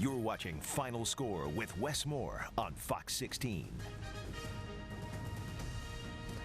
You're watching Final Score with Wes Moore on Fox 16.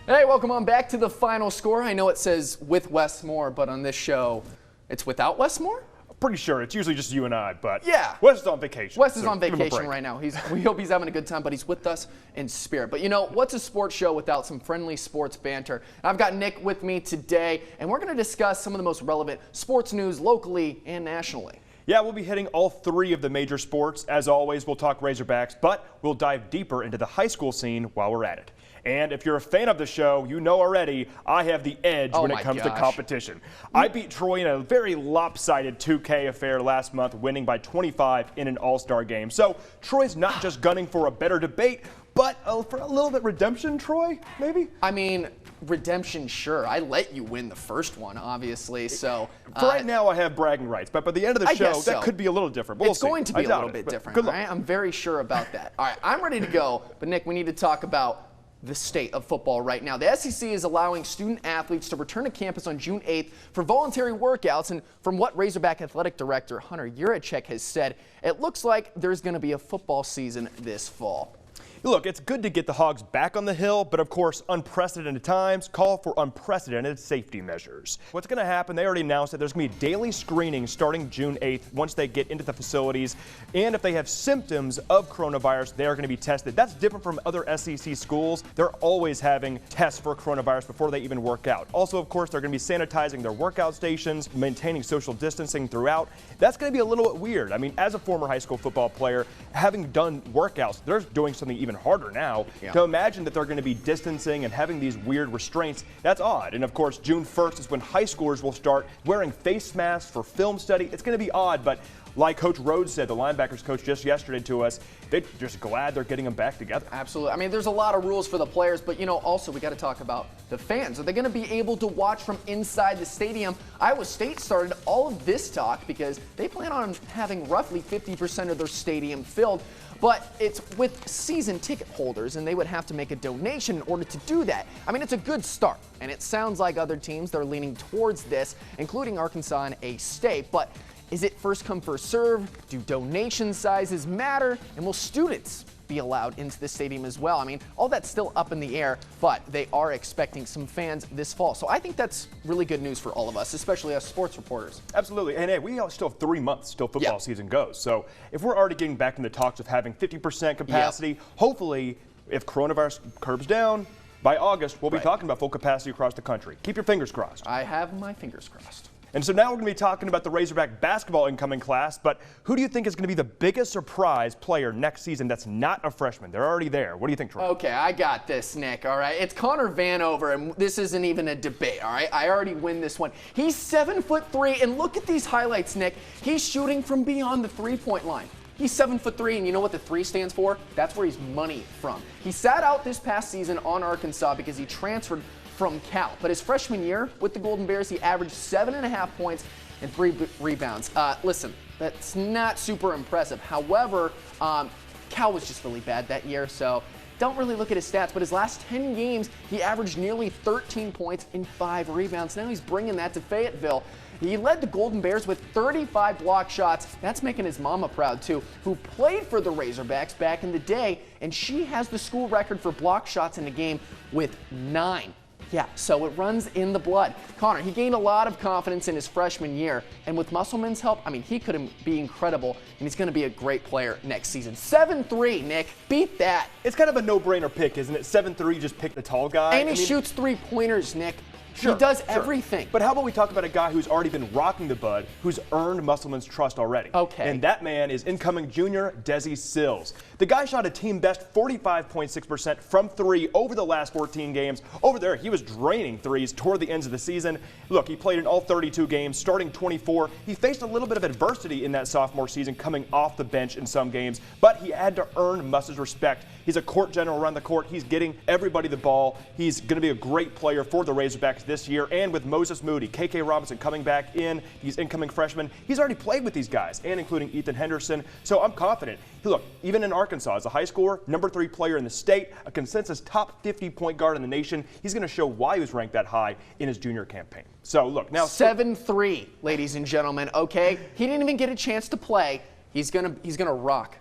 Hey, welcome on back to the Final Score. I know it says with Wes Moore, but on this show, it's without Wes Moore? Pretty sure it's usually just you and I, but yeah, Wes is on vacation. Wes is on vacation right now. We hope he's having a good time, but he's with us in spirit. But you know, what's a sports show without some friendly sports banter? I've got Nick with me today, and we're going to discuss some of the most relevant sports news locally and nationally. Yeah, we'll be hitting all three of the major sports. As always, we'll talk Razorbacks, but we'll dive deeper into the high school scene while we're at it. And if you're a fan of the show, you know already I have the edge when it comes to competition. I beat Troy in a very lopsided 2K affair last month, winning by 25 in an all-star game. So Troy's not just gunning for a better debate, but for a little bit redemption, Troy, maybe? I mean, redemption, sure. I let you win the first one, obviously. So for right now, I have bragging rights, but by the end of the show, that could be a little different. But it's going to be a little bit different, all right? I'm very sure about that. All right, I'm ready to go, but Nick, we need to talk about the state of football right now. The SEC is allowing student athletes to return to campus on June 8th for voluntary workouts, and from what Razorback Athletic Director Hunter Yurachek has said, it looks like there's going to be a football season this fall. Look, it's good to get the Hogs back on the hill, but of course, unprecedented times call for unprecedented safety measures. What's going to happen, they already announced that there's going to be daily screening starting June 8th once they get into the facilities, and if they have symptoms of coronavirus, they are going to be tested. That's different from other SEC schools. They're always having tests for coronavirus before they even work out. Also, of course, they're going to be sanitizing their workout stations, maintaining social distancing throughout. That's going to be a little bit weird. I mean, as a former high school football player, having done workouts, they're doing something even harder now. To imagine that they're going to be distancing and having these weird restraints, that's odd. And of course, June 1st is when high schoolers will start wearing face masks for film study. It's going to be odd, but like Coach Rhodes said, the linebackers coach just yesterday to us, they're just glad they're getting them back together. Absolutely. I mean, there's a lot of rules for the players, but, you know, also we got to talk about the fans. Are they going to be able to watch from inside the stadium? Iowa State started all of this talk because they plan on having roughly 50% of their stadium filled. But it's with season ticket holders, and they would have to make a donation in order to do that. I mean, it's a good start, and it sounds like other teams, they're leaning towards this, including Arkansas and A-State. But is it first come, first serve? Do donation sizes matter? And will students be allowed into the stadium as well? I mean, all that's still up in the air, but they are expecting some fans this fall. So I think that's really good news for all of us, especially us sports reporters. Absolutely. And hey, we still have 3 months till football season goes. So if we're already getting back in the talks of having 50% capacity, hopefully if coronavirus curbs down, by August, we'll be talking about full capacity across the country. Keep your fingers crossed. I have my fingers crossed. And so now we're going to be talking about the Razorback basketball incoming class, but who do you think is going to be the biggest surprise player next season that's not a freshman? They're already there. What do you think, Troy? Okay, I got this, Nick, all right? It's Connor Vanover, and this isn't even a debate, all right? I already win this one. He's 7'3", and look at these highlights, Nick. He's shooting from beyond the three-point line. He's 7'3", and you know what the 3 stands for? That's where he's money from. He sat out this past season on Arkansas because he transferred from Cal. But his freshman year with the Golden Bears, he averaged 7.5 points and 3 rebounds. Listen, that's not super impressive. However, Cal was just really bad that year, so don't really look at his stats. But his last 10 games, he averaged nearly 13 points and 5 rebounds. Now he's bringing that to Fayetteville. He led the Golden Bears with 35 block shots. That's making his mama proud, too, who played for the Razorbacks back in the day, and she has the school record for block shots in a game with 9. Yeah, so it runs in the blood. Connor, he gained a lot of confidence in his freshman year, and with Musselman's help, I mean, he could be incredible, and he's going to be a great player next season. 7'3", Nick. Beat that. It's kind of a no-brainer pick, isn't it? 7'3", just pick the tall guy. And he shoots 3-pointers, Nick. He does everything. But how about we talk about a guy who's already been rocking the bud, who's earned Musselman's trust already. Okay. And that man is incoming junior Desi Sills. The guy shot a team best 45.6% from 3 over the last 14 games. Over there, he was draining threes toward the ends of the season. Look, he played in all 32 games, starting 24. He faced a little bit of adversity in that sophomore season, coming off the bench in some games, but he had to earn Mus's respect. He's a court general around the court. He's getting everybody the ball. He's going to be a great player for the Razorbacks this year. And with Moses Moody, KK Robinson coming back in, he's incoming freshman. He's already played with these guys, and including Ethan Henderson. So I'm confident. Look, even in Arkansas, as a high schooler, number 3 player in the state, a consensus top 50 point guard in the nation, he's going to show why he was ranked that high in his junior campaign. So look, now 7'3", ladies and gentlemen, okay? He didn't even get a chance to play. He's gonna rock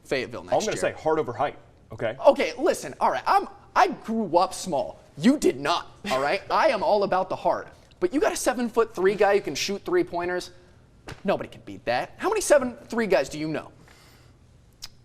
Fayetteville next year. I'm going to say heart over height, okay? Okay, listen, all right, I grew up small. You did not, all right? I am all about the heart. But you got a 7'3" guy who can shoot 3-pointers. Nobody can beat that. How many 7'3" guys do you know?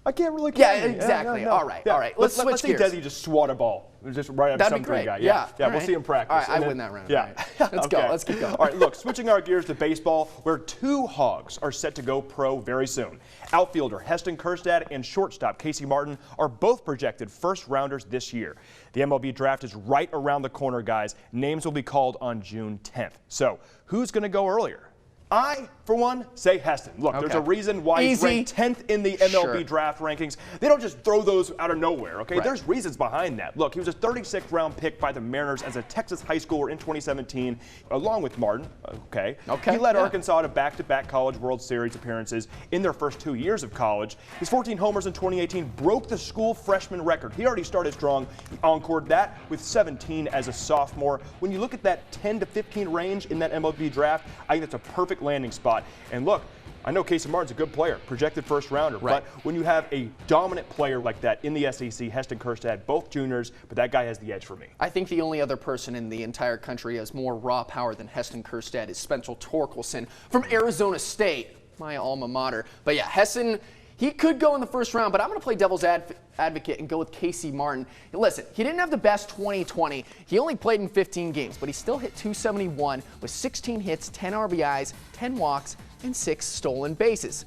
I can't really. Yeah, exactly. No. All right, all right. Let's switch gears. Let's see Desi just swat a ball, just right up That'd some be great. guy. Yeah, we'll right. see him practice. All right, I win that round. Yeah, right. Let's go. Let's keep going. All right, look, switching our gears to baseball, where 2 Hogs are set to go pro very soon. Outfielder Heston Kjerstad and shortstop Casey Martin are both projected first-rounders this year. The MLB draft is right around the corner, guys. Names will be called on June 10th. So, who's going to go earlier? I, for one, say Heston. Look, there's a reason why he's ranked 10th in the MLB draft rankings. They don't just throw those out of nowhere, okay? Right. There's reasons behind that. Look, he was a 36th round pick by the Mariners as a Texas high schooler in 2017, along with Martin, okay? He led Arkansas to back-to-back College World Series appearances in their first 2 years of college. His 14 homers in 2018 broke the school freshman record. He already started strong. He encored that with 17 as a sophomore. When you look at that 10 to 15 range in that MLB draft, I think that's a perfect landing spot. And look, I know Casey Martin's a good player, projected first rounder, but when you have a dominant player like that in the SEC, Heston Kjerstad, both juniors, but that guy has the edge for me. I think the only other person in the entire country who has more raw power than Heston Kjerstad is Spencer Torkelson from Arizona State, my alma mater. But yeah, Heston, he could go in the first round, but I'm going to play devil's advocate and go with Casey Martin. And listen, he didn't have the best 2020. He only played in 15 games, but he still hit 271 with 16 hits, 10 RBIs, 10 walks, and 6 stolen bases.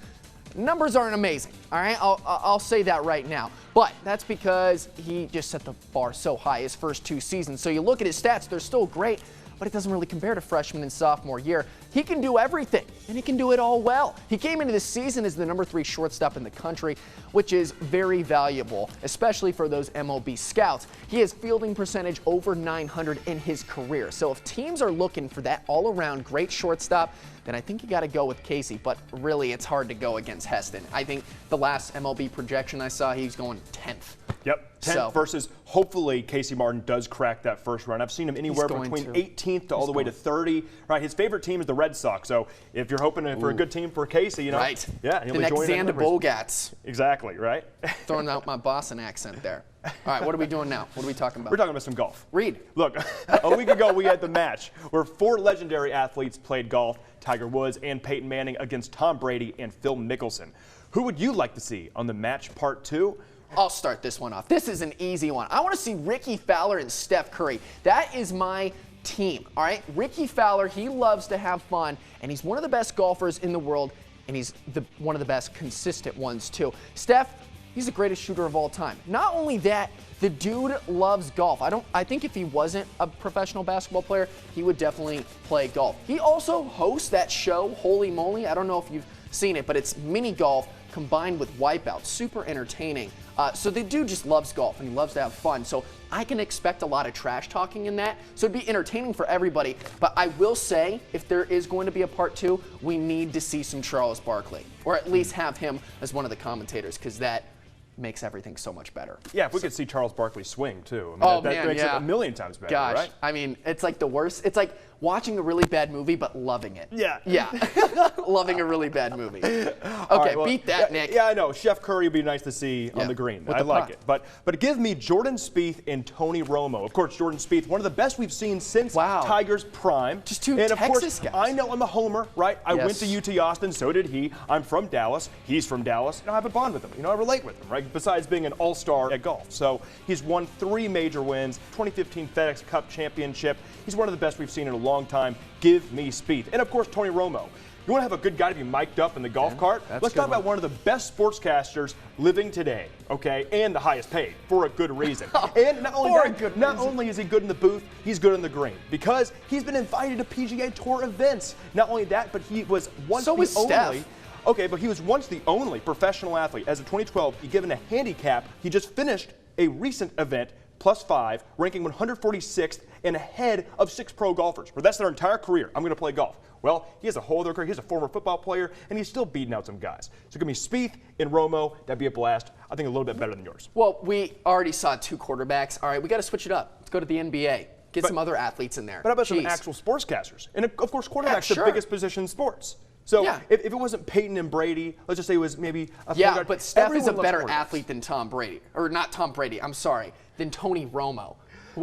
Numbers aren't amazing, all right? I'll say that right now. But that's because he just set the bar so high his first 2 seasons. So you look at his stats, they're still great, but it doesn't really compare to freshman and sophomore year. He can do everything, and he can do it all well. He came into this season as the #3 shortstop in the country, which is very valuable, especially for those MLB scouts. He has fielding percentage over 900 in his career. So if teams are looking for that all-around great shortstop, then I think you got to go with Casey. But really, it's hard to go against Heston. I think the last MLB projection I saw, he's going 10th. Yep, 10th versus hopefully Casey Martin does crack that first round. I've seen him anywhere between 18th to all the way to 30. Right, his favorite team is the Red Sox. So if you're hoping for a good team for Casey, you know, yeah, he'll the be next joining Xander Bogats. Exactly, right? Throwing out my Boston accent there. All right, what are we doing now? What are we talking about? We're talking about some golf. Reed. Look, a week ago we had the match where 4 legendary athletes played golf, Tiger Woods and Peyton Manning against Tom Brady and Phil Mickelson. Who would you like to see on the match part 2? I'll start this one off. This is an easy one. I want to see Ricky Fowler and Steph Curry. That is my team, all right? Ricky Fowler, he loves to have fun, and he's one of the best golfers in the world, and he's one of the best consistent ones, too. Steph, he's the greatest shooter of all time. Not only that, the dude loves golf. I think if he wasn't a professional basketball player, he would definitely play golf. He also hosts that show, Holy Moly. I don't know if you've seen it, but it's mini golf combined with Wipeout. Super entertaining. So the dude just loves golf, and he loves to have fun. So I can expect a lot of trash talking in that. So it'd be entertaining for everybody. But I will say, if there is going to be a part 2, we need to see some Charles Barkley, or at least have him as one of the commentators, because that makes everything so much better. Yeah, if we could see Charles Barkley swing, too. I mean, that makes it a million times better, right? I mean, it's like the worst. It's like watching a really bad movie, but loving it. Yeah. Yeah. Loving a really bad movie. Okay, right, well, beat that, Nick. Yeah, I know. Chef Curry would be nice to see on the green. I like it. But give me Jordan Spieth and Tony Romo. Of course, Jordan Spieth, one of the best we've seen since Tiger's prime. Just 2 and Texas of course, guys. I know I'm a homer, right? I went to UT Austin, so did he. I'm from Dallas. He's from Dallas. And I have a bond with him. You know, I relate with him, right? Besides being an all-star at golf. So he's won 3 major wins, 2015 FedEx Cup championship. He's one of the best we've seen in a long time. Give me Spieth. And of course, Tony Romo. You want to have a good guy to be mic'd up in the golf cart? Let's talk about one of the best sportscasters living today, okay? And the highest paid, for a good reason. And not only is he good in the booth, he's good in the green, because he's been invited to PGA Tour events. Not only that, but he was once but he was once the only professional athlete. As of 2012, he given a handicap. He just finished a recent event, +5, ranking 146th and ahead of 6 pro golfers. But that's their entire career. I'm going to play golf. Well, he has a whole other career. He's a former football player, and he's still beating out some guys. So give me Spieth and Romo. That'd be a blast. I think a little bit better than yours. Well, we already saw 2 quarterbacks. All right, we got to switch it up. Let's go to the NBA. Get some other athletes in there. But how about some actual sportscasters? And of course, quarterback's the biggest position in sports. So Yeah. if it wasn't Peyton and Brady, let's just say it was maybe a Yeah, point guard, but Steph is a everyone loves better point guards. athlete than Tom Brady. Or not Tom Brady, I'm sorry, than Tony Romo.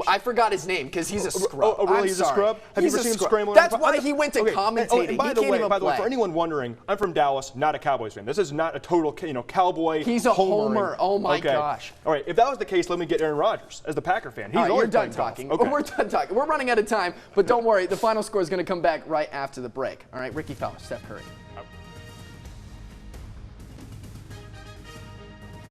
I forgot his name because he's a scrub. Oh, really? I'm He's a sorry. scrub? Have He's you ever a seen him scrub. scrambling? That's why he went to Okay, commentating. And by He the can't way, even by the way, for play. anyone wondering, I'm from Dallas, not a Cowboys fan. This is not a total, Cowboy. He's a homering. homer. Oh my Okay. gosh. All right, if that was the case, let me get Aaron Rodgers as the Packer fan. He's All right, always you're done playing golf. talking. Okay. We're done talking. We're running out of time, but don't worry. The final score is going to come back right after the break. All right, Ricky Fowler, Steph Curry.